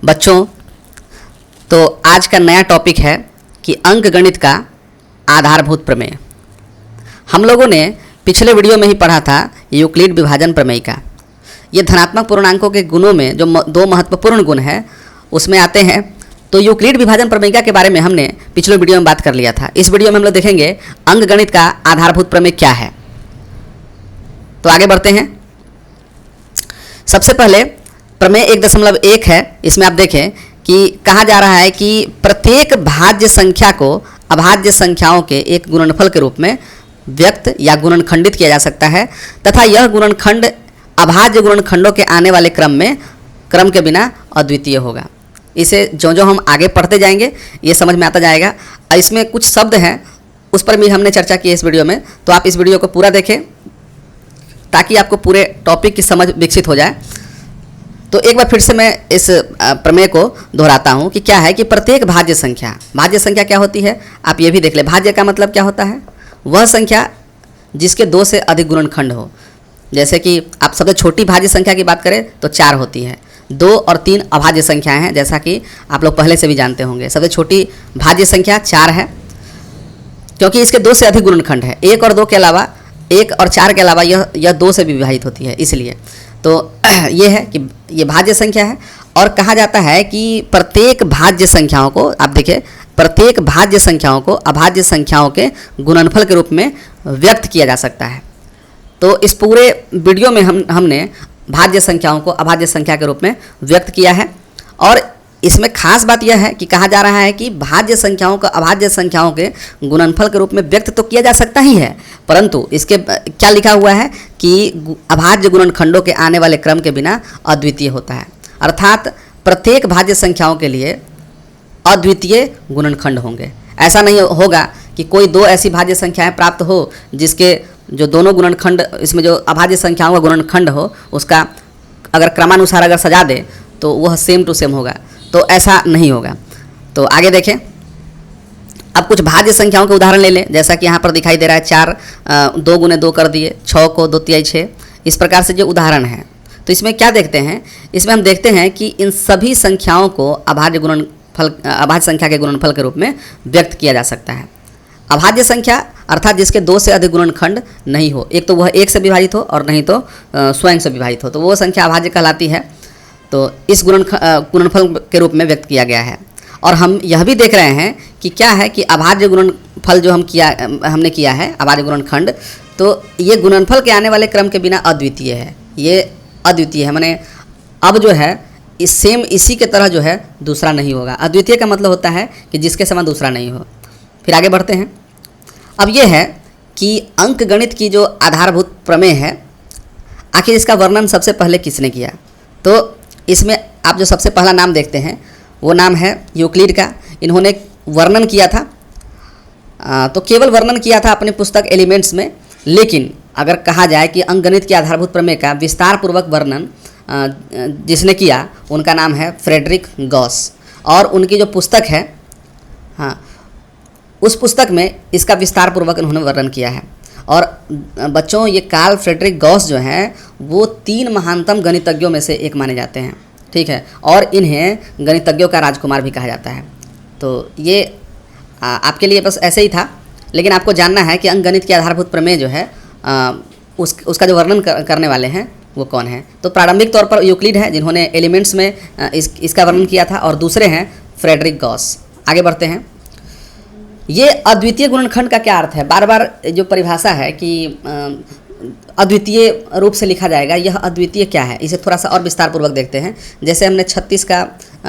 बच्चों, तो आज का नया टॉपिक है कि अंकगणित का आधारभूत प्रमेय। हम लोगों ने पिछले वीडियो में ही पढ़ा था यूक्लिड विभाजन प्रमेय का। ये धनात्मक पूर्णांकों के गुणों में जो दो महत्वपूर्ण गुण हैं उसमें आते हैं। तो यूक्लिड विभाजन प्रमेय के बारे में हमने पिछले वीडियो में बात कर लिया था। इस वीडियो में हम लोग देखेंगे अंकगणित का आधारभूत प्रमेय क्या है। तो आगे बढ़ते हैं। सबसे पहले प्रमेय 1.1 है। इसमें आप देखें कि कहा जा रहा है कि प्रत्येक भाज्य संख्या को अभाज्य संख्याओं के एक गुणनफल के रूप में व्यक्त या गुणनखंडित किया जा सकता है तथा यह गुणनखंड अभाज्य गुणनखंडों के आने वाले क्रम के बिना अद्वितीय होगा। इसे जो जो हम आगे पढ़ते जाएंगे ये समझ में आता जाएगा। इसमें कुछ शब्द हैं उस पर भी हमने चर्चा की है इस वीडियो में, तो आप इस वीडियो को पूरा देखें ताकि आपको पूरे टॉपिक की समझ विकसित हो जाए। तो एक बार फिर से मैं इस प्रमेय को दोहराता हूँ कि क्या है कि प्रत्येक भाज्य संख्या क्या होती है आप ये भी देख ले। भाज्य का मतलब क्या होता है? वह संख्या जिसके 2 से अधिक गुणनखंड हो। जैसे कि आप सबसे छोटी भाज्य संख्या की बात करें तो 4 होती है। 2 और 3 अभाज्य संख्याएं हैं, जैसा कि आप लोग पहले से भी जानते होंगे। सबसे छोटी भाज्य संख्या 4 है क्योंकि इसके 2 से अधिक गुणनखंड है। 1 और 2 के अलावा 1 और 4 के अलावा यह 2 से भी विभाजित होती है, इसलिए तो ये है कि ये भाज्य संख्या है। और कहा जाता है कि प्रत्येक भाज्य संख्याओं को आप देखिए, प्रत्येक भाज्य संख्याओं को अभाज्य संख्याओं के गुणनफल के रूप में व्यक्त किया जा सकता है। तो इस पूरे वीडियो में हमने भाज्य संख्याओं को अभाज्य संख्या के रूप में व्यक्त किया है। और इसमें खास बात यह है कि कहा जा रहा है कि भाज्य संख्याओं को अभाज्य संख्याओं के गुणनफल के रूप में व्यक्त तो किया जा सकता ही है, परंतु इसके क्या लिखा हुआ है कि अभाज्य गुणनखंडों के आने वाले क्रम के बिना अद्वितीय होता है। अर्थात प्रत्येक भाज्य संख्याओं के लिए अद्वितीय गुणनखंड होंगे। ऐसा नहीं होगा कि कोई 2 ऐसी भाज्य संख्याएं प्राप्त हो जिसके जो दोनों गुणनखंड, इसमें जो अभाज्य संख्याओं का गुणनखंड हो उसका अगर क्रमानुसार अगर सजा दे तो वह सेम टू सेम होगा, तो ऐसा नहीं होगा। तो आगे देखें। अब कुछ भाज्य संख्याओं के उदाहरण ले लें। जैसा कि यहाँ पर दिखाई दे रहा है 4 2 गुने 2 कर दिए, 6 को 2 तिहाई 6, इस प्रकार से जो उदाहरण है। तो इसमें क्या देखते हैं? इसमें हम देखते हैं कि इन सभी संख्याओं को अभाज्य संख्या के गुणनफल के रूप में व्यक्त किया जा सकता है। अभाज्य संख्या अर्थात जिसके 2 से अधिक गुणनखंड नहीं हो, एक तो वह 1 से विभाजित हो और नहीं तो स्वयं से विभाजित हो, तो वो संख्या अभाज्य कहलाती है। तो इस गुणनफल के रूप में व्यक्त किया गया है। और हम यह भी देख रहे हैं कि क्या है कि अभाज्य गुणनफल जो हमने किया है, अभाज्य गुणनखंड, तो ये गुणनफल के आने वाले क्रम के बिना अद्वितीय है। ये अद्वितीय है, माने अब जो है इसी के तरह जो है दूसरा नहीं होगा। अद्वितीय का मतलब होता है कि जिसके समान दूसरा नहीं हो। फिर आगे बढ़ते हैं। अब ये है कि अंकगणित की जो आधारभूत प्रमेय है, आखिर इसका वर्णन सबसे पहले किसने किया? तो इसमें आप जो सबसे पहला नाम देखते हैं वो नाम है यूक्लिड का। इन्होंने वर्णन किया था, तो केवल वर्णन किया था अपनी पुस्तक एलिमेंट्स में। लेकिन अगर कहा जाए कि अंकगणित के आधारभूत प्रमेय का विस्तार पूर्वक वर्णन जिसने किया उनका नाम है फ्रेडरिक गॉस। और उनकी जो पुस्तक है, उस पुस्तक में इसका विस्तार पूर्वक उन्होंने वर्णन किया है। और बच्चों, ये कार्ल फ्रेडरिक गॉस जो हैं वो 3 महानतम गणितज्ञों में से एक माने जाते हैं, ठीक है। और इन्हें गणितज्ञों का राजकुमार भी कहा जाता है। तो ये आपके लिए बस ऐसे ही था, लेकिन आपको जानना है कि अंकगणित के आधारभूत प्रमेय जो है उसका जो वर्णन करने वाले हैं वो कौन है। तो प्रारंभिक तौर पर यूक्लिड है जिन्होंने एलिमेंट्स में इसका वर्णन किया था, और दूसरे हैं फ्रेडरिक गॉस। आगे बढ़ते हैं। ये अद्वितीय गुणनखंड का क्या अर्थ है? बार बार जो परिभाषा है कि अद्वितीय रूप से लिखा जाएगा, यह अद्वितीय क्या है, इसे थोड़ा सा और विस्तार पूर्वक देखते हैं। जैसे हमने 36 का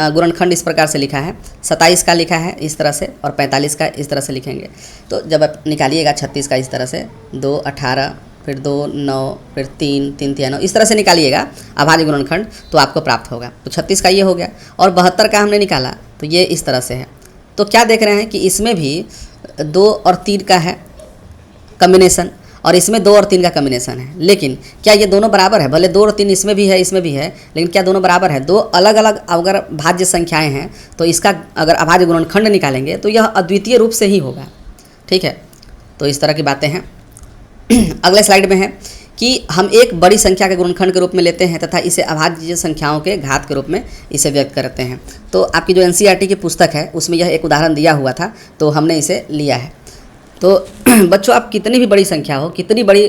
गुणनखंड इस प्रकार से लिखा है, 27 का लिखा है इस तरह से, और 45 का इस तरह से लिखेंगे। तो जब आप निकालिएगा 36 का इस तरह से 2 18, फिर 2 9, फिर 3 3 3 9, इस तरह से निकालिएगा अभाज्य गुणनखंड, तो आपको प्राप्त होगा। तो 36 का ये हो गया। और 72 का हमने निकाला तो ये इस तरह से है। तो क्या देख रहे हैं कि इसमें भी 2 और 3 का है कम्बिनेशन, और इसमें 2 और 3 का कम्बिनेशन है। लेकिन क्या ये दोनों बराबर है? भले 2 और 3 इसमें भी है इसमें भी है, लेकिन क्या दोनों बराबर है? 2 अलग अलग अगर भाज्य संख्याएं हैं तो इसका अगर अभाज्य गुणनखंड निकालेंगे तो यह अद्वितीय रूप से ही होगा, ठीक है। तो इस तरह की बातें हैं। अगले स्लाइड में है कि हम एक बड़ी संख्या के गुणनखंड के रूप में लेते हैं तथा इसे अभाज्य संख्याओं के घात के रूप में इसे व्यक्त करते हैं। तो आपकी जो एनसीईआरटी की पुस्तक है उसमें यह एक उदाहरण दिया हुआ था, तो हमने इसे लिया है। तो बच्चों, आप कितनी भी बड़ी संख्या हो, कितनी बड़ी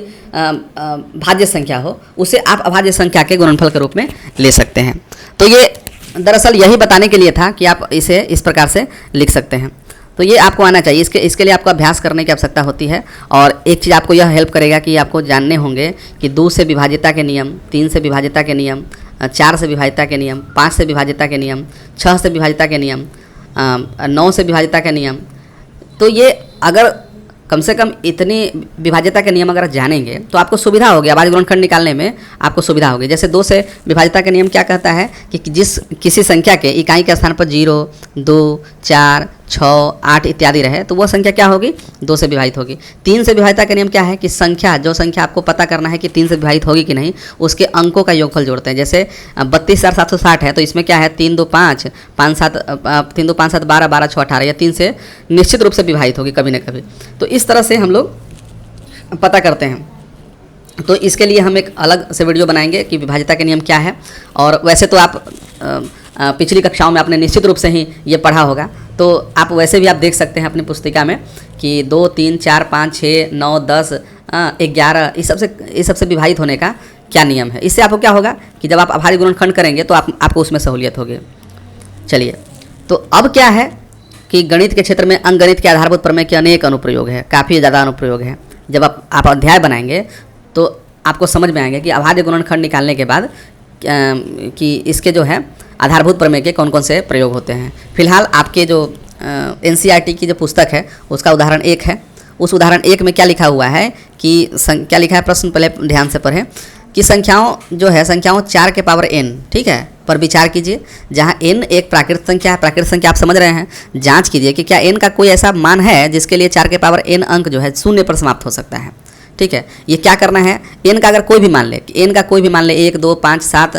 भाज्य संख्या हो, उसे आप अभाज्य संख्या के गुणनफल के रूप में ले सकते हैं। तो ये दरअसल यही बताने के लिए था कि आप इसे इस प्रकार से लिख सकते हैं। तो ये आपको आना चाहिए। इसके लिए आपको अभ्यास करने की आवश्यकता होती है। और एक चीज़ आपको यह हेल्प करेगा कि आपको जानने होंगे कि 2 से विभाज्यता के नियम, 3 से विभाज्यता के नियम, 4 से विभाज्यता के नियम, 5 से विभाज्यता के नियम, 6 से विभाज्यता के नियम, 9 से विभाज्यता के नियम। तो ये अगर कम से कम इतनी विभाज्यता के नियम अगर जानेंगे तो आपको सुविधा होगी, अभाज्य गुणनखंड निकालने में आपको सुविधा होगी। जैसे 2 से विभाज्यता का नियम क्या कहता है कि किसी संख्या के इकाई के स्थान पर 0, 2, 4, 6, 8 इत्यादि रहे तो वह संख्या क्या होगी, 2 से विभाजित होगी। 3 से विभाज्यता का नियम क्या है कि जो संख्या आपको पता करना है कि 3 से विभाजित होगी कि नहीं, उसके अंकों का योगफल जोड़ते हैं। जैसे 32,760 है तो इसमें क्या है 3, 2, 5, 5, 7, 3, 2, 5, 7, 12, 12, 6, 18 या 3 से निश्चित रूप से विभाजित होगी कभी न कभी। तो इस तरह से हम लोग पता करते हैं। तो इसके लिए हम एक अलग से वीडियो बनाएंगे कि विभाज्यता के नियम क्या है। और वैसे तो आप पिछली कक्षाओं में आपने निश्चित रूप से ही ये पढ़ा होगा, तो आप वैसे भी आप देख सकते हैं अपनी पुस्तिका में कि 2, 3, 4, 5, 6, 9, 10, 11 इस सबसे विभाजित होने का क्या नियम है। इससे आपको क्या होगा कि जब आप अभाज्य गुणनखंड करेंगे तो आपको उसमें सहूलियत होगी। चलिए, तो अब क्या है कि गणित के क्षेत्र में अंकगणित के आधारभूत प्रमेय के अनेक अनुप्रयोग है, काफ़ी ज़्यादा अनुप्रयोग है। जब आप अध्याय बनाएंगे तो आपको समझ में आएंगे कि अभाज्य गुणनखंड निकालने के बाद कि इसके जो है आधारभूत प्रमेय के कौन कौन से प्रयोग होते हैं। फिलहाल आपके जो एनसीईआरटी की जो पुस्तक है उसका उदाहरण 1 है। उस उदाहरण 1 में क्या लिखा हुआ है कि क्या लिखा है, प्रश्न पहले ध्यान से पढ़ें कि संख्याओं 4 के पावर n, ठीक है, पर विचार कीजिए। जहाँ n एक प्राकृत संख्या है, प्राकृत संख्या आप समझ रहे हैं, जांच कीजिए कि क्या n का कोई ऐसा मान है जिसके लिए 4 के पावर n अंक जो है 0 पर समाप्त हो सकता है। ठीक है, ये क्या करना है, n का अगर कोई भी मान ले, n का कोई भी मान ले 1, 2, 5, 7,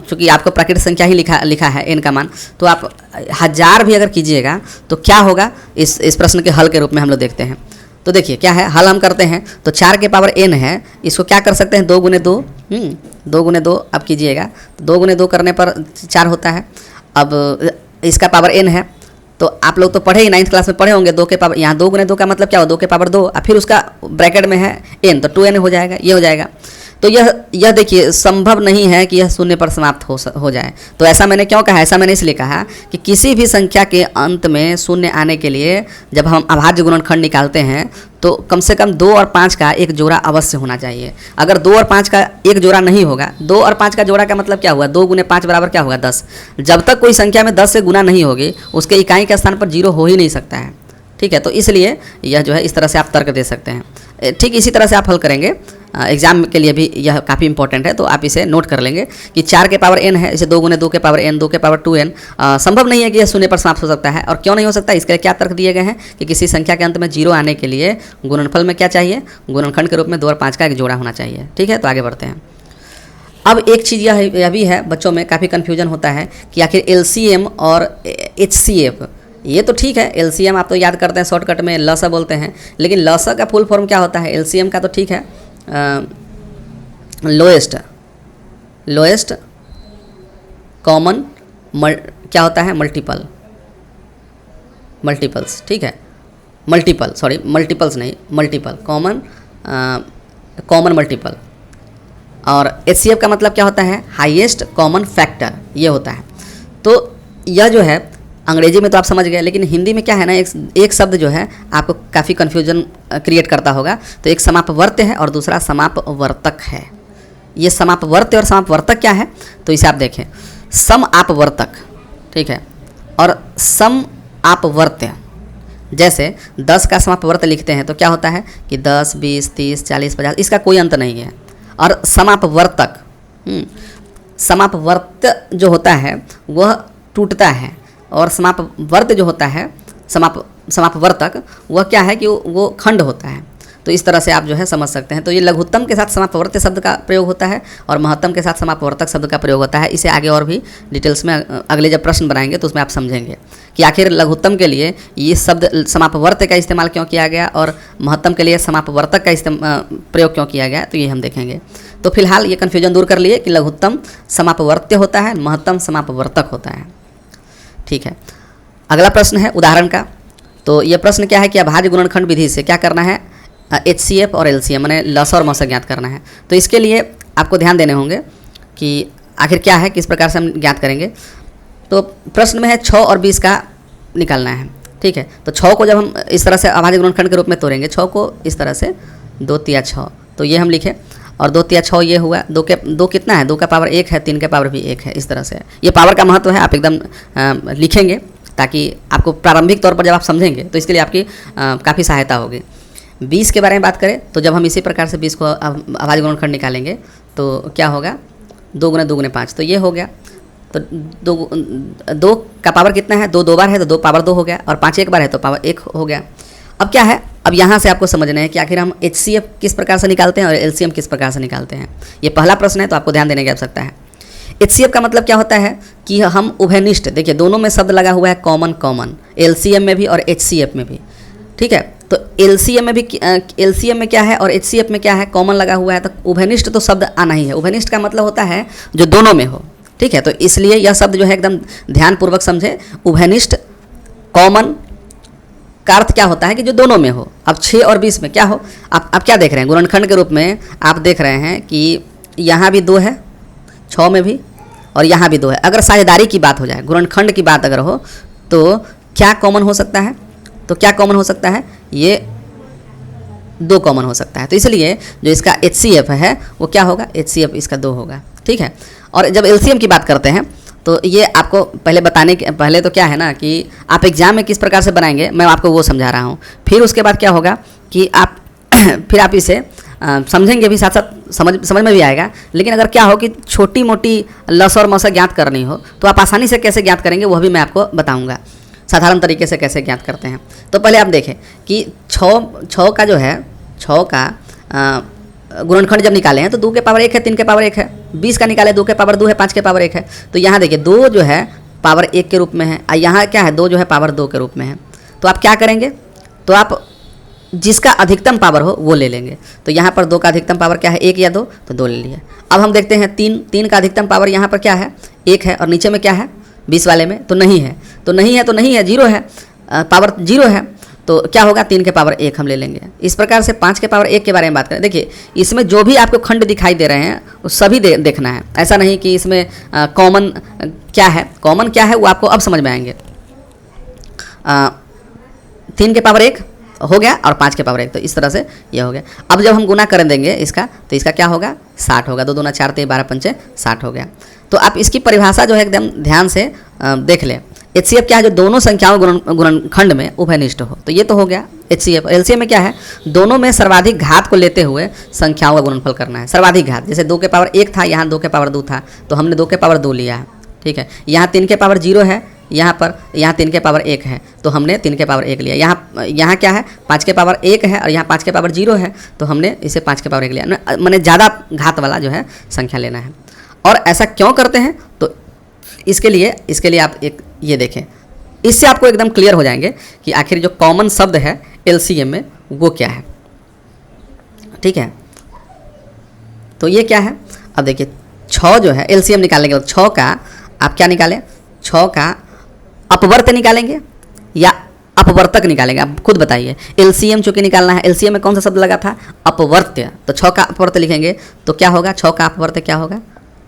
चूँकि आपको प्राकृत संख्या ही लिखा है n का मान, तो आप 1000 भी अगर कीजिएगा तो क्या होगा, इस प्रश्न के हल के रूप में हम लोग देखते हैं। तो देखिए क्या है, हल हम करते हैं तो 4 के पावर n है, इसको क्या कर सकते हैं 2 गुने 2, 2 गुने 2 अब कीजिएगा तो 2 गुने 2 करने पर 4 होता है। अब इसका पावर n है तो आप लोग तो पढ़े ही 9th क्लास में पढ़े होंगे, 2 के पावर, यहाँ 2 गुने 2 का मतलब क्या हो, 2 के पावर 2 और फिर उसका ब्रैकेट में है n तो 2n हो जाएगा, ये हो जाएगा। तो यह देखिए संभव नहीं है कि यह 0 पर समाप्त हो जाए। तो ऐसा मैंने क्यों कहा, ऐसा मैंने इसलिए कहा कि किसी भी संख्या के अंत में 0 आने के लिए जब हम अभाज्य गुणनखंड निकालते हैं तो कम से कम 2 और 5 का एक जोड़ा अवश्य होना चाहिए। अगर 2 और 5 का एक जोड़ा नहीं होगा, 2 और 5 का जोड़ा का मतलब क्या हुआ, 2 गुने 5 बराबर क्या होगा 10। जब तक कोई संख्या में 10 से गुना नहीं होगी उसके इकाई के स्थान पर 0 हो ही नहीं सकता है। ठीक है, तो इसलिए यह जो है इस तरह से आप तर्क दे सकते हैं। ठीक इसी तरह से आप हल करेंगे, एग्जाम के लिए भी यह काफ़ी इंपॉर्टेंट है, तो आप इसे नोट कर लेंगे कि 4 के पावर n है, इसे 2 गुने 2 के पावर n, 2 के पावर 2n। संभव नहीं है कि यह 0 पर समाप्त हो सकता है। और क्यों नहीं हो सकता, इसके लिए क्या तर्क दिए गए हैं कि किसी संख्या के अंत में 0 आने के लिए गुणनफल में क्या चाहिए, गुणनखंड के रूप में 2 और 5 का एक जोड़ा होना चाहिए। ठीक है, तो आगे बढ़ते हैं। अब एक चीज़ यह भी है, बच्चों में काफ़ी कन्फ्यूजन होता है कि आखिर LCM और HCF, ये तो ठीक है, LCM आप तो याद करते हैं शॉर्टकट में लसा बोलते हैं, लेकिन लसा का फुल फॉर्म क्या होता है, LCM का तो ठीक है लोएस्ट कॉमन क्या होता है, मल्टीपल्स, ठीक है, मल्टीपल्स नहीं, मल्टीपल कॉमन मल्टीपल। और HCF का मतलब क्या होता है, हाईएस्ट कॉमन फैक्टर, ये होता है। तो यह जो है अंग्रेजी में तो आप समझ गए, लेकिन हिंदी में क्या है ना, एक शब्द जो है आपको काफ़ी कन्फ्यूजन क्रिएट करता होगा। तो एक समापवर्त्य है और दूसरा समापवर्तक है। ये समापवर्त्य और समापवर्तक क्या है, तो इसे आप देखें, सम आपवर्तक, ठीक है, और सम आपवर्त्य। जैसे 10 का समापवर्त्य लिखते हैं तो क्या होता है कि 10, 20, 30, 40, 50, इसका कोई अंत नहीं है। और समापवर्तक, समापवर्त्य जो होता है वह टूटता है, और समापवर्त्य जो होता है, समापवर्तक, वह क्या है कि वो खंड होता है। तो इस तरह से आप जो है समझ सकते हैं। तो ये लघुत्तम के साथ समापवर्त्य शब्द का प्रयोग होता है और महत्तम के साथ समापवर्तक शब्द का प्रयोग होता है। इसे आगे और भी डिटेल्स में अगले जब प्रश्न बनाएंगे तो उसमें आप समझेंगे कि आखिर लघुत्तम के लिए ये शब्द समापवर्त्य का इस्तेमाल क्यों किया गया और महत्तम के लिए समापवर्तक का प्रयोग क्यों किया गया, तो ये हम देखेंगे। तो फिलहाल ये कन्फ्यूजन दूर कर लिए कि लघुत्तम समापवर्त्य होता है, महत्तम समापवर्तक होता है। ठीक है, अगला प्रश्न है उदाहरण का। तो ये प्रश्न क्या है कि अभाज्य गुणनखंड विधि से क्या करना है, HCF और LCM माने लस और मस ज्ञात करना है। तो इसके लिए आपको ध्यान देने होंगे कि आखिर क्या है, किस प्रकार से हम ज्ञात करेंगे। तो प्रश्न में है 6 और 20 का निकालना है। ठीक है, तो 6 को जब हम इस तरह से अभाज्य गुणनखंड के रूप में तोड़ेंगे, 6 को इस तरह से 2 तिया 6, तो ये हम लिखे और 2 तिया 6 ये हुआ। 2 कितना है, 2 का पावर 1 है, 3 के पावर भी 1 है। इस तरह से ये पावर का महत्व है, आप एकदम लिखेंगे ताकि आपको प्रारंभिक तौर पर जब आप समझेंगे तो इसके लिए आपकी काफ़ी सहायता होगी। 20 के बारे में बात करें तो जब हम इसी प्रकार से 20 को अभाज्य गुणनखंड निकालेंगे तो क्या होगा, 2 गुना 2 गुना 5, तो ये हो गया। तो 2 का पावर कितना है, 2 बार है तो 2 पावर 2 हो गया और 5 एक बार है तो पावर 1 हो गया। अब क्या है, अब यहाँ से आपको समझना है कि आखिर हम HCF किस प्रकार से निकालते हैं और LCM किस प्रकार से निकालते हैं। ये पहला प्रश्न है, तो आपको ध्यान देने की आवश्यकता है। HCF का मतलब क्या होता है कि हम उभयनिष्ठ, देखिए दोनों में शब्द लगा हुआ है कॉमन, LCM में भी और HCF में भी। ठीक है, तो LCM में क्या है और HCF में क्या है, कॉमन लगा हुआ है, तो उभयनिष्ठ तो शब्द आना ही है। उभयनिष्ठ का मतलब होता है जो दोनों में हो। ठीक है, तो इसलिए यह शब्द जो है एकदम ध्यानपूर्वक समझे। उभयनिष्ठ कॉमन का अर्थ क्या होता है कि जो दोनों में हो। अब 6 और 20 में क्या हो, आप क्या देख रहे हैं, गुणनखंड के रूप में आप देख रहे हैं कि यहाँ भी 2 है, 6 में भी, और यहाँ भी 2 है। अगर साझेदारी की बात हो जाए, गुणनखंड की बात अगर हो, तो क्या कॉमन हो सकता है, तो क्या कॉमन हो सकता है, ये 2 कॉमन हो सकता है। तो इसलिए जो इसका HCF है वो क्या होगा, HCF इसका 2 होगा। ठीक है, और जब LCM की बात करते हैं तो ये आपको पहले तो क्या है ना कि आप एग्जाम में किस प्रकार से बनाएंगे, मैं आपको वो समझा रहा हूँ। फिर उसके बाद क्या होगा कि आप फिर आप इसे समझेंगे भी, साथ साथ समझ में भी आएगा। लेकिन अगर क्या हो कि छोटी मोटी लस और मस ज्ञात करनी हो तो आप आसानी से कैसे ज्ञात करेंगे वह भी मैं आपको बताऊंगा, साधारण तरीके से कैसे ज्ञात करते हैं। तो पहले आप देखें कि 6 का जो है, 6 का गुणनखंड जब निकाले हैं तो 2 के पावर 1 है, 3 के पावर 1 है। 20 का निकाले 2 के पावर 2 है, 5 के पावर 1 है। तो यहाँ देखिए 2 जो है पावर 1 के रूप में है और यहाँ क्या है, 2 जो है पावर 2 के रूप में है। तो आप क्या करेंगे, तो आप जिसका अधिकतम पावर हो वो ले लेंगे। तो यहाँ पर 2 का अधिकतम पावर क्या है, 1 या 2, तो 2 ले लिया। अब हम देखते हैं 3 का अधिकतम पावर यहाँ पर क्या है, 1 है, और नीचे में क्या है 20 वाले में तो नहीं है, तो नहीं है 0 है, पावर 0 है। तो क्या होगा, 3 के पावर 1 हम ले लेंगे। इस प्रकार से 5 के पावर 1 के बारे में बात करें, देखिए इसमें जो भी आपको खंड दिखाई दे रहे हैं वो सभी देखना है। ऐसा नहीं कि इसमें कॉमन क्या है वो आपको अब समझ में आएंगे। 3 के पावर 1 हो गया और 5 के पावर 1, तो इस तरह से ये हो गया। अब जब हम गुना कर देंगे इसका, तो इसका क्या होगा, 60 होगा। 2 दूना 4 3 12 पंचे 60 हो गया। तो आप इसकी परिभाषा जो है एकदम ध्यान से देख लें। HCF क्या है, जो दोनों संख्याओं गुणनखंड में उभयनिष्ठ हो, तो ये तो हो गया HCF। LCM में क्या है, दोनों में सर्वाधिक घात को लेते हुए संख्याओं का गुणनफल करना है। सर्वाधिक घात, जैसे 2 के पावर 1 था, यहाँ 2 के पावर 2 था, तो हमने 2 के पावर 2 लिया है। ठीक है, यहाँ 3 के पावर 0 है, यहाँ 3 के पावर 1 है, तो हमने 3 के पावर 1 लिया। यहाँ क्या है, 5 के पावर 1 है और यहाँ 5 के पावर 0 है, तो हमने इसे 5 के पावर 1 लिया। मैंने ज़्यादा घात वाला जो है संख्या लेना है। और ऐसा क्यों करते हैं, तो इसके लिए आप एक ये देखें, इससे आपको एकदम क्लियर हो जाएंगे कि आखिर जो कॉमन शब्द है LCM में वो क्या है। ठीक है, तो ये क्या है, अब देखिए 6 जो है LCM निकालने के बाद 6 का आप क्या निकालें, 6 का अपवर्त निकालेंगे या अपवर्तक निकालेंगे, आप खुद बताइए। LCM चूँकि निकालना है, LCM में कौन सा शब्द लगा था, अपवर्त्य, तो 6 का अपवर्त लिखेंगे तो क्या होगा, 6 का अपवर्त क्या होगा,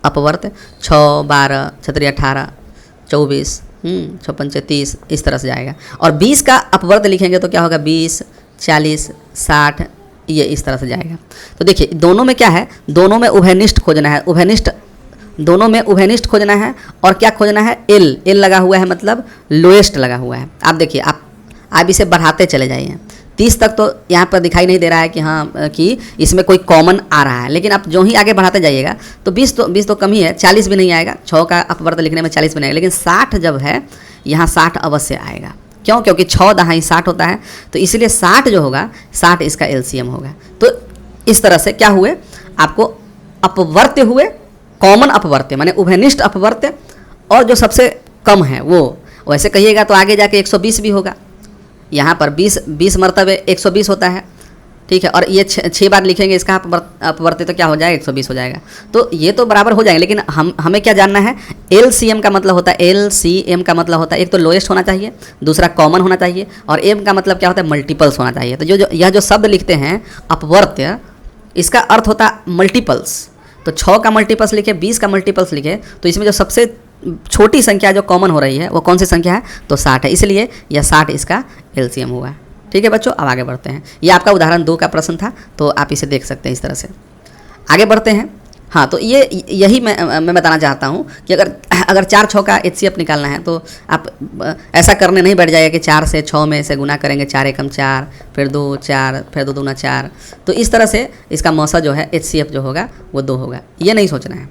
अपवर्त 6 12 6 18 24 6 5 30, इस तरह से जाएगा। और 20 का अपवर्त लिखेंगे तो क्या होगा, 20 40 60, ये इस तरह से जाएगा। तो देखिए दोनों में क्या है, दोनों में उभयनिष्ठ खोजना है, दोनों में उभयनिष्ठ खोजना है। और क्या खोजना है, एल लगा हुआ है, मतलब लोएस्ट लगा हुआ है। आप देखिए, आप इसे बढ़ाते चले जाइए, 30 तक तो यहाँ पर दिखाई नहीं दे रहा है कि हाँ कि इसमें कोई कॉमन आ रहा है। लेकिन आप जो ही आगे बढ़ाते जाइएगा तो 20 तो कम ही है, 40 भी नहीं आएगा। 6 का अपवर्त लिखने में 40 भी नहीं आएगा, लेकिन 60 जब है यहाँ 60 अवश्य आएगा। क्यों? क्योंकि 6 दहाई 60 होता है, तो इसलिए 60 जो होगा 60 इसका एलसीएम होगा। तो इस तरह से क्या हुए, आपको अपवर्त्य हुए, कॉमन अपवर्त्य माने उभयनिष्ठ अपवर्त्य, और जो सबसे कम है वो, वैसे कहिएगा तो आगे जाके 120 भी होगा। यहाँ पर 20 मरतबे 120 होता है, ठीक है, और ये 6 बार लिखेंगे इसका अपवर्त्य तो क्या हो जाएगा, 120 हो जाएगा। तो ये तो बराबर हो जाएंगे, लेकिन हमें क्या जानना है, एलसीएम का मतलब होता है, एलसीएम का मतलब होता है एक तो लोएस्ट होना चाहिए, दूसरा कॉमन होना चाहिए, और एम का मतलब क्या होता है, मल्टीपल्स होना चाहिए। तो यह जो शब्द लिखते हैं अपवर्त्य, इसका अर्थ होता है मल्टीपल्स। तो 6 का मल्टीपल्स लिखे, 20 का मल्टीपल्स लिखे, तो इसमें जो सबसे छोटी संख्या जो कॉमन हो रही है वो कौन सी संख्या है, तो 60 है, इसलिए यह 60 इसका एलसीएम हुआ। ठीक है बच्चों, अब आगे बढ़ते हैं। ये आपका उदाहरण 2 का प्रश्न था, तो आप इसे देख सकते हैं इस तरह से। आगे बढ़ते हैं। हाँ, तो यही मैं बताना चाहता हूँ कि अगर 4 6 का एचसीएफ निकालना है तो आप ऐसा करने नहीं बैठ जाइए कि 4 से 6 में से गुना करेंगे, 4 एकम 4, फिर 2 4, फिर 2 दूना 4। तो इस तरह से इसका मौसा जो है एचसीएफ जो होगा वो 2 होगा, ये नहीं सोचना है।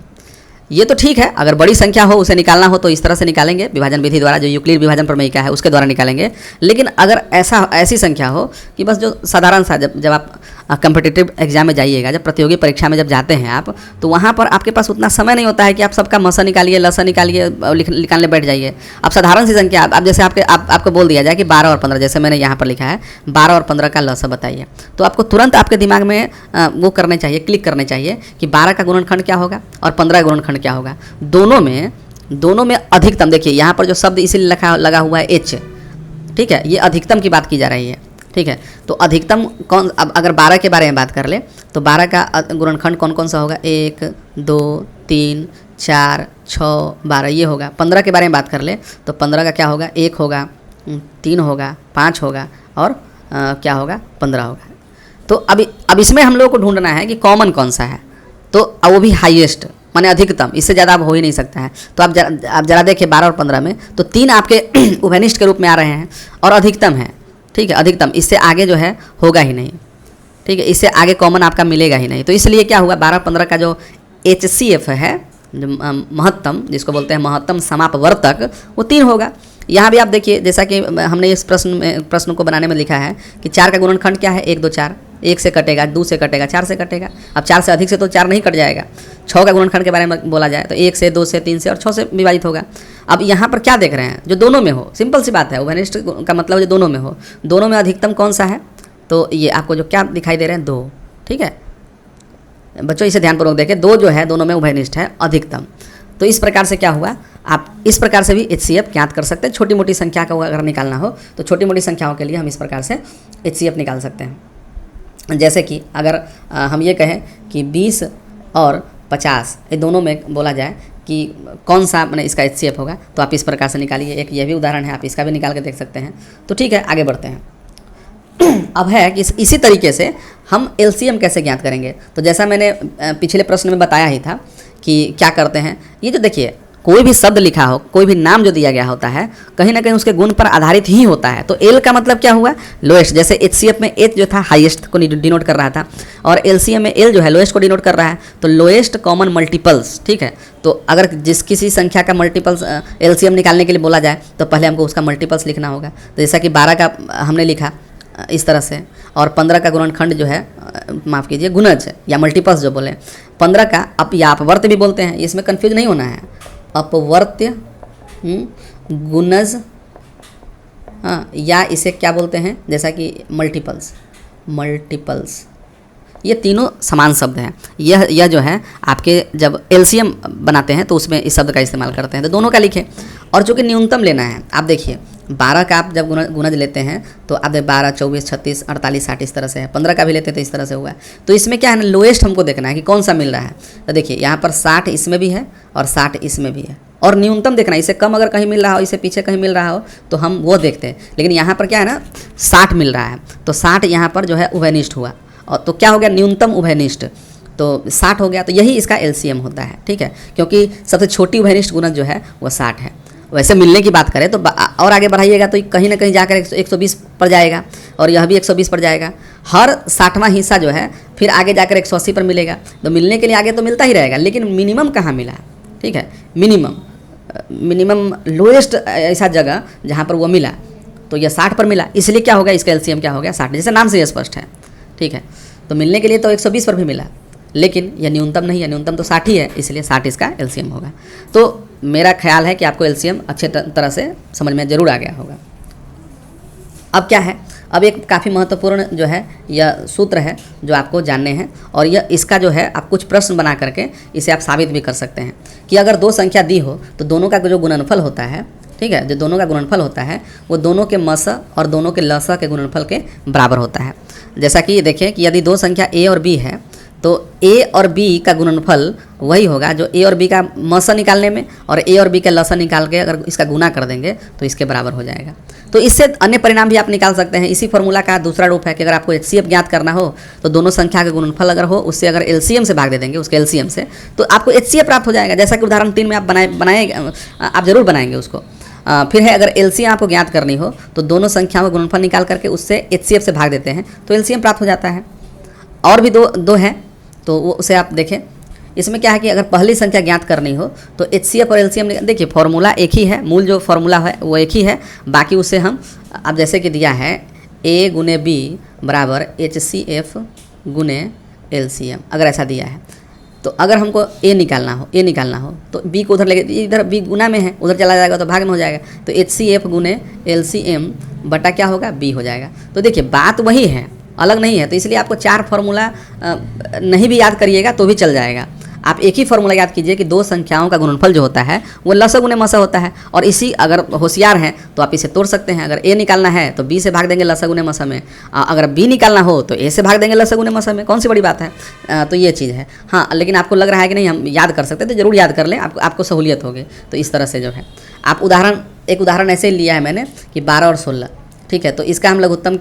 ये तो ठीक है, अगर बड़ी संख्या हो उसे निकालना हो तो इस तरह से निकालेंगे, विभाजन विधि द्वारा, जो यूक्लिड विभाजन प्रमेय है उसके द्वारा निकालेंगे। लेकिन अगर ऐसी संख्या हो कि बस जो साधारण सा, जब आप कम्पिटिटिव एग्जाम में जाइएगा, जब प्रतियोगी परीक्षा में जब जाते हैं आप, तो वहाँ पर आपके पास उतना समय नहीं होता है कि आप सबका मसा निकालिए, लसा निकालिए, निकालने बैठ जाइए। आप साधारण सी संख्या, आप जैसे आपको बोल दिया जाए कि 12 और 15, जैसे मैंने यहाँ पर लिखा है 12 और 15 का लसा बताइए, तो आपको तुरंत आपके दिमाग में वो करने चाहिए, क्लिक करने चाहिए कि 12 का गुणनखंड क्या होगा और 15 का गुणनखंड क्या होगा। दोनों में अधिकतम, देखिए यहाँ पर जो शब्द इसीलिए लगा हुआ है एच, ठीक है, ये अधिकतम की बात की जा रही है। ठीक है, तो अधिकतम कौन, अब अगर 12 के बारे में बात कर ले तो 12 का गुणनखंड कौन कौन सा होगा, 1 2 3 4 6 12 ये होगा। 15 के बारे में बात कर ले तो 15 का क्या होगा, 1 होगा, 3 होगा, 5 होगा, और क्या होगा, 15 होगा। तो अब इसमें हम लोगों को ढूंढना है कि कॉमन कौन सा है, तो वो भी हाईएस्ट माने अधिकतम, इससे ज़्यादा अब हो ही नहीं सकता है। तो आप जरा देखिए 12 और 15 में तो 3 आपके उभयनिष्ठ के रूप में आ रहे हैं और अधिकतम है। ठीक है, अधिकतम, इससे आगे जो है होगा ही नहीं। ठीक है, इससे आगे कॉमन आपका मिलेगा ही नहीं। तो इसलिए क्या हुआ, 12-15 का जो एचसीएफ है, जो महत्तम, जिसको बोलते हैं महत्तम समापवर्तक, वो 3 होगा। यहाँ भी आप देखिए, जैसा कि हमने इस प्रश्न को बनाने में लिखा है कि 4 का गुणनखंड क्या है, 1 2 4, 1 से कटेगा, 2 से कटेगा, 4 से कटेगा। अब 4 से अधिक से तो 4 नहीं कट जाएगा। 6 का गुणनखंड के बारे में बोला जाए तो 1 से, 2 से, 3 से और 6 से विभाजित होगा। अब यहाँ पर क्या देख रहे हैं, जो दोनों में हो, सिंपल सी बात है, उभयनिष्ठ का मतलब जो दोनों में हो, दोनों में अधिकतम कौन सा है, तो ये आपको जो क्या दिखाई दे रहे हैं, 2। ठीक है बच्चों, इसे ध्यानपूर्वक देखें, 2 जो है दोनों में उभयनिष्ठ है, अधिकतम। तो इस प्रकार से क्या हुआ, आप इस प्रकार से भी एचसीएफ ज्ञात कर सकते हैं। छोटी मोटी संख्या का अगर निकालना हो तो छोटी मोटी संख्याओं के लिए हम इस प्रकार से एचसीएफ निकाल सकते हैं। जैसे कि अगर हम ये कहें कि 20 और 50 ये दोनों में बोला जाए कि कौन सा मैंने इसका एचसीएफ होगा, तो आप इस प्रकार से निकालिए। एक ये भी उदाहरण है, आप इसका भी निकाल के देख सकते हैं। तो ठीक है, आगे बढ़ते हैं। अब है कि इसी तरीके से हम एलसीएम कैसे ज्ञात करेंगे। तो जैसा मैंने पिछले प्रश्न में बताया ही था कि क्या करते हैं, ये जो देखिए कोई भी शब्द लिखा हो, कोई भी नाम जो दिया गया होता है, कहीं ना कहीं उसके गुण पर आधारित ही होता है। तो एल का मतलब क्या हुआ, लोएस्ट। जैसे एचसीएफ में एच जो था हाईएस्ट को डिनोट कर रहा था, और एलसीएम में एल जो है लोएस्ट को डिनोट कर रहा है। तो लोएस्ट कॉमन मल्टीपल्स, ठीक है। तो अगर किसी संख्या का मल्टीपल्स एलसीएम निकालने के लिए बोला जाए तो पहले हमको उसका मल्टीपल्स लिखना होगा। तो जैसा कि 12 का हमने लिखा इस तरह से, और 15 का गुणनखंड जो है, माफ़ कीजिए, गुणज या मल्टीपल्स जो बोले, 15 का या अपवर्त्य भी बोलते हैं, इसमें कन्फ्यूज नहीं होना है। अपवर्त्य, गुणज, हाँ, या इसे क्या बोलते हैं, जैसा कि मल्टीपल्स, ये तीनों समान शब्द हैं। यह जो है आपके जब एलसीएम बनाते हैं तो उसमें इस शब्द का इस्तेमाल करते हैं। तो दोनों का लिखें, और जो कि न्यूनतम लेना है, आप देखिए 12 का आप जब गुणज लेते हैं तो आप 12 24 36 48 60 इस तरह से है। 15 का भी लेते हैं तो इस तरह से हुआ है। तो इसमें क्या है ना, लोएस्ट हमको देखना है कि कौन सा मिल रहा है। तो देखिए यहाँ पर 60 इसमें भी है और 60 इसमें भी है, और न्यूनतम देखना है, इससे कम अगर कहीं मिल रहा हो, इससे पीछे कहीं मिल रहा हो तो हम वो देखते हैं। लेकिन यहाँ पर क्या है ना, 60 मिल रहा है, तो 60 यहाँ पर जो है उभयनिष्ठ हुआ, और तो क्या हो गया, न्यूनतम उभयनिष्ठ, तो 60 हो गया। तो यही इसका एलसीएम होता है। ठीक है, क्योंकि सबसे छोटी उभयनिष्ठ गुणज जो है वो 60 है। वैसे मिलने की बात करें तो और आगे बढ़ाइएगा तो कहीं ना कहीं जाकर 120 पर जाएगा, और यह भी 120 पर जाएगा। हर 60वां हिस्सा जो है फिर आगे जाकर 180 पर मिलेगा। तो मिलने के लिए आगे तो मिलता ही रहेगा, लेकिन मिनिमम कहाँ मिला। ठीक है, मिनिमम लोएस्ट ऐसा जगह जहाँ पर वो मिला तो यह 60 पर मिला, इसलिए क्या हो गया, इसका एलसीएम क्या हो गया 60, जैसे नाम से ये स्पष्ट है। ठीक है, तो मिलने के लिए तो 120 पर भी मिला, लेकिन यह न्यूनतम नहीं है, न्यूनतम तो 60 ही है, इसलिए 60 इसका एलसीएम होगा। तो मेरा ख्याल है कि आपको एलसीएम अच्छे तरह से समझ में जरूर आ गया होगा। अब क्या है, अब एक काफ़ी महत्वपूर्ण जो है यह सूत्र है जो आपको जानने हैं, और यह इसका जो है आप कुछ प्रश्न बना करके इसे आप साबित भी कर सकते हैं कि अगर दो संख्या दी हो तो दोनों का जो गुणनफल होता है, ठीक है, जो दोनों का गुणनफल होता है वो दोनों के मस और दोनों के लस के गुणनफल के बराबर होता है। जैसा कि देखें कि यदि दो संख्या ए और बी है तो ए और बी का गुणनफल वही होगा जो ए और बी का मस निकालने में और ए और बी का लस निकाल के अगर इसका गुना कर देंगे तो इसके बराबर हो जाएगा। तो इससे अन्य परिणाम भी आप निकाल सकते हैं। इसी फॉर्मूला का दूसरा रूप है कि अगर आपको एचसीएफ ज्ञात करना हो तो दोनों संख्या का गुणनफल अगर हो उससे अगर एलसीएम से भाग दे देंगे, उसके एलसीएम से, तो आपको एचसीएफ प्राप्त हो जाएगा। जैसा कि उदाहरण 3 में आप आप जरूर बनाएंगे उसको। फिर है अगर एलसीएम आपको ज्ञात करनी हो तो दोनों संख्याओं का गुणनफल निकाल करके उससे एचसीएफ से भाग देते हैं तो एलसीएम प्राप्त हो जाता है। और भी दो हैं तो वो उसे आप देखें। इसमें क्या है कि अगर पहली संख्या ज्ञात करनी हो तो एचसीएफ और एलसीएम, देखिए फॉर्मूला एक ही है, मूल जो फॉर्मूला है वो एक ही है, बाकी उससे हम अब जैसे कि दिया है ए गुने बी बराबर एचसीएफ गुने एलसीएम, अगर ऐसा दिया है तो अगर हमको ए निकालना हो तो बी को उधर लेके, इधर बी गुना में है उधर चला जाएगा तो भाग में हो जाएगा, तो एचसीएफ गुने एलसीएम बटा क्या होगा बी हो जाएगा। तो देखिए बात वही है, अलग नहीं है। तो इसलिए आपको 4 फार्मूला नहीं भी याद करिएगा तो भी चल जाएगा। आप एक ही फार्मूला याद कीजिए कि दो संख्याओं का गुणनफल जो होता है वो लस गुने मस होता है, और इसी अगर होशियार हैं तो आप इसे तोड़ सकते हैं। अगर ए निकालना है तो बी से भाग देंगे लस गुने मस में, अगर बी निकालना हो तो ए से भाग देंगे लस गुने मस में, कौन सी बड़ी बात है। तो ये चीज़ है। हाँ, लेकिन आपको लग रहा है कि नहीं हम याद कर सकते, तो जरूर याद कर लें, आपको सहूलियत होगी। तो इस तरह से जो है आप एक उदाहरण ऐसे ही लिया है मैंने कि 12 और 16, ठीक है, तो इसका हम लघुत्तम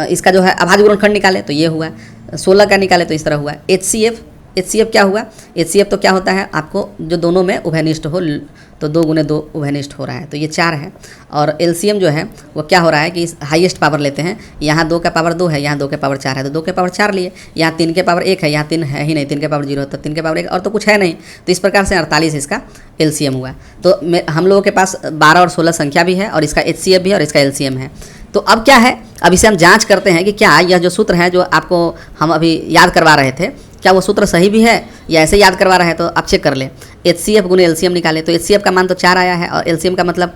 इसका जो है अभाज्य गुणनखंड निकाले तो ये हुआ, 16 का निकाले तो इस तरह हुआ। एचसीएफ क्या हुआ, एचसीएफ तो क्या होता है आपको जो दोनों में उभयनिष्ठ हो, तो 2 गुने 2 उभयनिष्ठ हो रहा है तो ये 4 है। और एलसीएम जो है वो क्या हो रहा है कि इस हाईएस्ट पावर लेते हैं, यहाँ 2 का पावर 2 है, यहाँ 2 के पावर 4 है तो 2 के पावर 4 लिए, यहाँ 3 के पावर 1 है, यहाँ 3 है ही नहीं, 3 के पावर 0 तो 3 के पावर 1 और तो कुछ है नहीं। तो इस प्रकार से 48 इसका एलसीएम हुआ। तो हम लोगों के पास 12 और 16 संख्या भी है और इसका एचसीएफ भी है और इसका एलसीएम है। तो अब क्या है, अब इसे हम जांच करते हैं कि क्या यह जो सूत्र है जो आपको हम अभी याद करवा रहे थे, क्या वो सूत्र सही भी है या ऐसे याद करवा रहे हैं। तो आप चेक कर ले, एचसीएफ गुने एलसीएम निकाले तो एचसीएफ का मान तो 4 आया है और एलसीएम का मतलब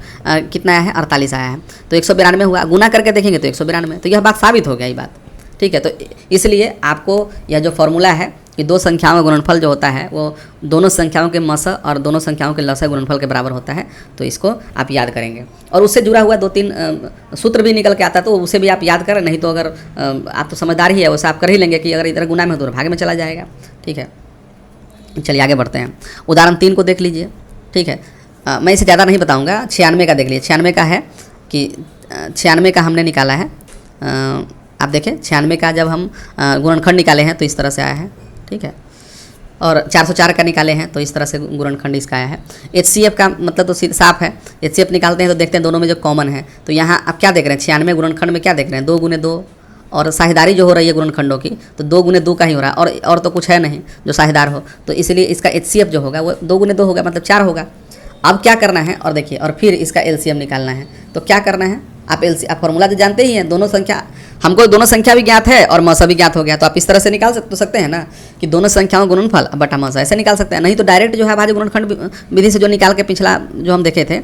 कितना आया है 48 आया है, तो 192 हुआ। गुना करके देखेंगे तो 192, तो यह बात साबित हो गया ये बात, ठीक है। तो इसलिए आपको यह जो फॉर्मूला है कि दो संख्याओं का गुणनफल जो होता है वो दोनों संख्याओं के मस और दोनों संख्याओं के लस गुणनफल के बराबर होता है, तो इसको आप याद करेंगे। और उससे जुड़ा हुआ 2-3 सूत्र भी निकल के आता है तो उसे भी आप याद करें, नहीं तो अगर आप तो समझदार ही है वैसे आप कर ही लेंगे कि अगर इधर गुना में हो तो भाग में चला जाएगा, ठीक है। चलिए आगे बढ़ते हैं। उदाहरण 3 को देख लीजिए, ठीक है। मैं इसे ज़्यादा नहीं बताऊँगा, 96 का देख लीजिए। 96 का है कि 96 का हमने निकाला है, आप देखें 96 का जब हम गुणनखंड निकाले हैं तो इस तरह से आया है, ठीक है। और 404 का निकाले हैं तो इस तरह से गुणनखंड इसका आया है। एचसीएफ का मतलब तो साफ है, एचसीएफ निकालते हैं तो देखते हैं दोनों में जो कॉमन है, तो यहाँ आप क्या देख रहे हैं 96 गुणनखंड में क्या देख रहे हैं 2 गुने 2, और साझेदारी जो हो रही है गुणनखंडों की तो 2 गुने 2 का ही हो रहा है, और तो कुछ है नहीं जो साझेदार हो, तो इसलिए इसका एचसीएफ जो होगा वो 2 गुने 2 होगा मतलब 4 होगा। अब क्या करना है, और देखिए, और फिर इसका एलसीएम निकालना है। तो क्या करना है, आप फॉर्मूला तो जानते ही हैं, दोनों संख्या, हमको दोनों संख्या भी ज्ञात है और मसा भी ज्ञात हो गया, तो आप इस तरह से निकाल सकते हैं ना कि दोनों संख्याओं गुणनफल बटा मसा, ऐसे निकाल सकते हैं। नहीं तो डायरेक्ट जो है अभाज्य गुणनखंड विधि से जो निकाल के पिछला जो हम देखे थे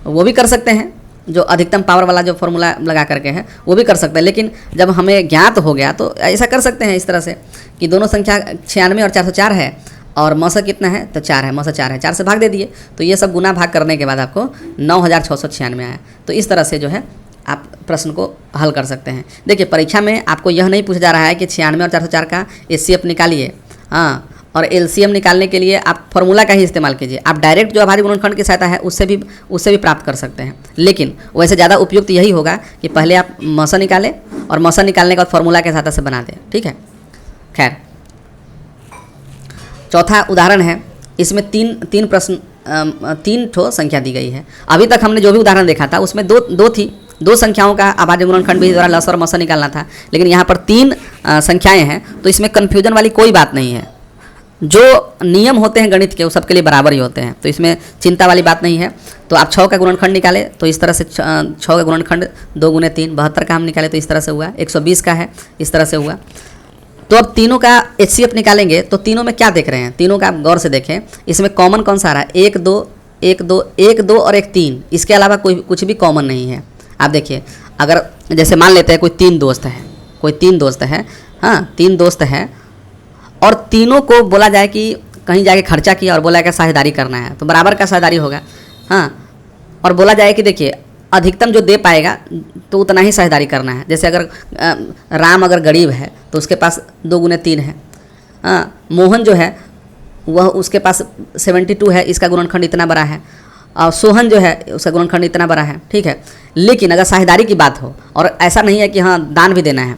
वो भी कर सकते हैं, जो अधिकतम पावर वाला जो फॉर्मूला लगा करके है वो भी कर सकते हैं। लेकिन जब हमें ज्ञात हो गया तो ऐसा कर सकते हैं इस तरह से कि दोनों संख्या 96 और 404 है और मसा कितना है तो 4 है, मसा 4 है, 4 से भाग दे दिए तो ये सब गुना भाग करने के बाद आपको 9696 आया। तो इस तरह से जो है आप प्रश्न को हल कर सकते हैं। देखिए परीक्षा में आपको यह नहीं पूछा जा रहा है कि 96 और 404 का एचसीएफ निकालिए, हाँ, और एलसीएम निकालने के लिए आप फॉर्मूला का ही इस्तेमाल कीजिए। आप डायरेक्ट जो अभाज्य गुणनखंड की सहायता है उससे भी प्राप्त कर सकते हैं, लेकिन वैसे ज़्यादा उपयुक्त यही होगा कि पहले आप मसा निकालें और मसा निकालने के बाद फॉर्मूला के सहायता से बना दें, ठीक है। खैर, चौथा उदाहरण है, इसमें तीन प्रश्न 3 ठो संख्या दी गई है। अभी तक हमने जो भी उदाहरण देखा था उसमें दो थी, 2 संख्याओं का अभाज्य गुणनखंड विधि द्वारा लस और मसा निकालना था, लेकिन यहाँ पर 3 संख्याएं हैं तो इसमें कन्फ्यूजन वाली कोई बात नहीं है। जो नियम होते हैं गणित के वो सबके लिए बराबर ही होते हैं, तो इसमें चिंता वाली बात नहीं है। तो आप 6 का गुणनखंड निकाले तो इस तरह से 6 का गुणनखंड 2 गुने 3 72 का हम निकाले तो इस तरह से हुआ, 120 का है इस तरह से हुआ। तो अब तीनों का HCF निकालेंगे तो तीनों में क्या देख रहे हैं, तीनों का आप गौर से देखें, इसमें कॉमन कौन सा आ रहा है, 1 2 1 2 1 2 और 1 3, इसके अलावा कोई कुछ भी कॉमन नहीं है। आप देखिए अगर जैसे मान लेते हैं कोई 3 दोस्त है, कोई 3 दोस्त है, हाँ 3 दोस्त है और तीनों को बोला जाए कि कहीं जाके खर्चा किया और बोला कि साझेदारी करना है तो बराबर का साझेदारी होगा, हाँ। और बोला जाए कि देखिए अधिकतम जो दे पाएगा तो उतना ही साझेदारी करना है। जैसे अगर राम अगर गरीब है तो उसके पास 2 गुने 3 है, हाँ। मोहन जो है वह उसके पास 72 है, इसका गुणनखंड इतना बड़ा है, और सोहन जो है उसका गुणनखंड इतना बड़ा है, ठीक है। लेकिन अगर साझेदारी की बात हो और ऐसा नहीं है कि हाँ दान भी देना है,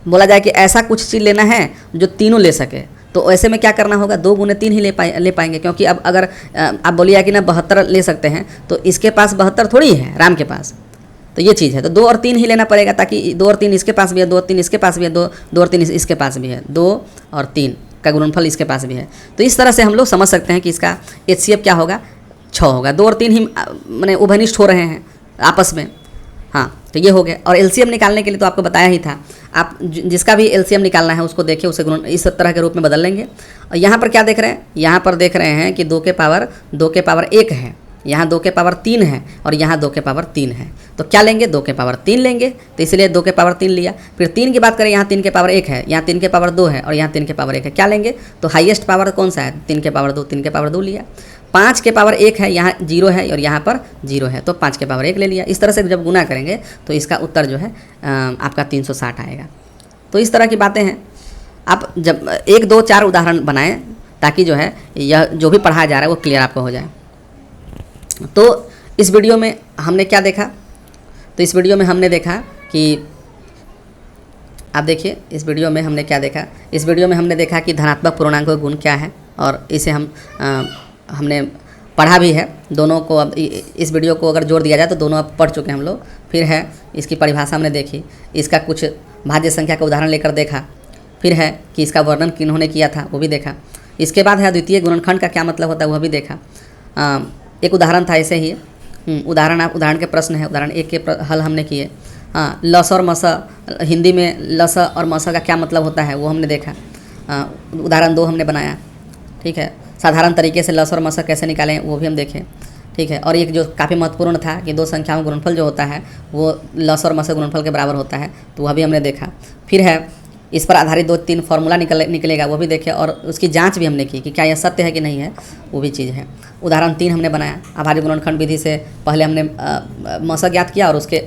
बोला जाए कि ऐसा कुछ चीज़ लेना है जो तीनों ले सके, तो ऐसे में क्या करना होगा, 2 गुने 3 ही ले पाएंगे। क्योंकि अब अगर आप बोलिए कि ना 72 ले सकते हैं तो इसके पास 72 थोड़ी है राम के पास, तो ये चीज़ है। तो 2 और 3 ही लेना पड़ेगा ताकि 2 और 3 इसके पास भी है, 2 और 3 इसके पास भी है, 2 और 3 इसके पास भी है, 2 और 3 का गुणनफल इसके पास भी है। तो इस तरह से हम लोग समझ सकते हैं कि इसका HCF क्या होगा, 6 होगा। 2 और 3 ही मैंने उभयनिष्ठ हो रहे हैं आपस में, हाँ। तो ये हो गया। और LCM निकालने के लिए तो आपको बताया ही था, आप जिसका भी LCM निकालना है उसको देखिए, उसे इस तरह के रूप में बदल लेंगे। और यहाँ पर क्या देख रहे हैं, यहाँ पर देख रहे हैं कि 2 के पावर 1 है, यहाँ 2 के पावर 3 है और यहाँ 2 के पावर 3 है। तो क्या लेंगे, 2 के पावर 3 लेंगे, तो इसलिए 2 के पावर 3 लिया। फिर 3 की बात करें, यहाँ 3 के पावर 1 है, यहाँ 3 के पावर 2 है और यहाँ 3 के पावर 1 है, क्या लेंगे, तो हाईएस्ट पावर कौन सा है, 3 के पावर 2, 3 के पावर 2 लिया। 5 के पावर 1 है, यहाँ 0 है और यहाँ पर 0 है, तो 5 के पावर 1 ले लिया। इस तरह से जब गुना करेंगे तो इसका उत्तर जो है आपका 360 आएगा। तो इस तरह की बातें हैं। आप जब 1 2 4 उदाहरण बनाएं ताकि जो है यह जो भी पढ़ाया जा रहा है वो क्लियर आपको हो जाए। तो इस वीडियो में हमने क्या देखा, तो इस वीडियो में हमने देखा कि आप देखिए इस वीडियो में हमने क्या देखा, इस वीडियो में हमने देखा कि धनात्मक पूर्णांकों का गुण क्या है और इसे हमने पढ़ा भी है दोनों को। अब इस वीडियो को अगर जोड़ दिया जाए तो दोनों अब पढ़ चुके हैं हम लोग। फिर है इसकी परिभाषा हमने देखी, इसका कुछ भाज्य संख्या का उदाहरण लेकर देखा, फिर है कि इसका वर्णन किन्होंने किया था वो भी देखा। इसके बाद है द्वितीय गुणनखंड का क्या मतलब होता है वह भी देखा। एक उदाहरण था ऐसे ही, उदाहरण के प्रश्न है, उदाहरण 1 के हल हमने किए। हाँ, लस और मस, हिंदी में लस और मस का क्या मतलब होता है वो हमने देखा। उदाहरण 2 हमने बनाया, ठीक है। साधारण तरीके से लस और मस कैसे निकालें वो भी हम देखें, ठीक है। और एक जो काफ़ी महत्वपूर्ण था कि 2 संख्याओं का गुणनफल जो होता है वो लस और मस गुणनफल के बराबर होता है, तो वह भी हमने देखा। फिर है इस पर आधारित 2-3 फार्मूला निकलेगा वो भी देखे और उसकी जांच भी हमने की कि क्या यह सत्य है कि नहीं है, वो भी चीज़ है। उदाहरण 3 हमने बनाया, अभाज्य गुणनखंड विधि से पहले हमने मस ज्ञात किया और उसके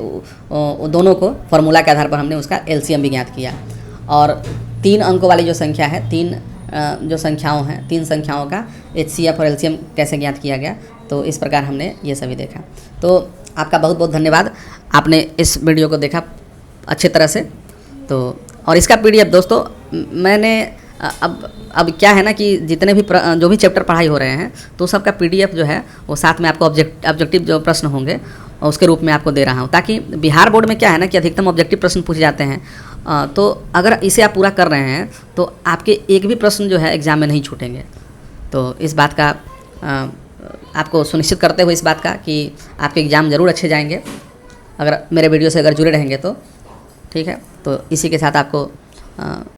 दोनों को फार्मूला के आधार पर हमने उसका LCM भी ज्ञात किया। और 3 अंकों वाली जो संख्या है, 3 जो संख्याओं हैं, 3 संख्याओं का HCF और LCM कैसे ज्ञात किया गया, तो इस प्रकार हमने ये सभी देखा। तो आपका बहुत बहुत धन्यवाद, आपने इस वीडियो को देखा अच्छे तरह से। तो और इसका PDF दोस्तों मैंने अब क्या है ना कि जितने भी जो भी चैप्टर पढ़ाई हो रहे हैं तो सबका PDF जो है वो साथ में आपको ऑब्जेक्टिव जो प्रश्न होंगे उसके रूप में आपको दे रहा हूँ, ताकि बिहार बोर्ड में क्या है ना कि अधिकतम ऑब्जेक्टिव प्रश्न पूछे जाते हैं। तो अगर इसे आप पूरा कर रहे हैं तो आपके एक भी प्रश्न जो है एग्ज़ाम में नहीं छूटेंगे। तो इस बात का आपको सुनिश्चित करते हुए इस बात का कि आपके एग्ज़ाम ज़रूर अच्छे जाएंगे अगर मेरे वीडियो से अगर जुड़े रहेंगे तो, ठीक है। तो इसी के साथ आपको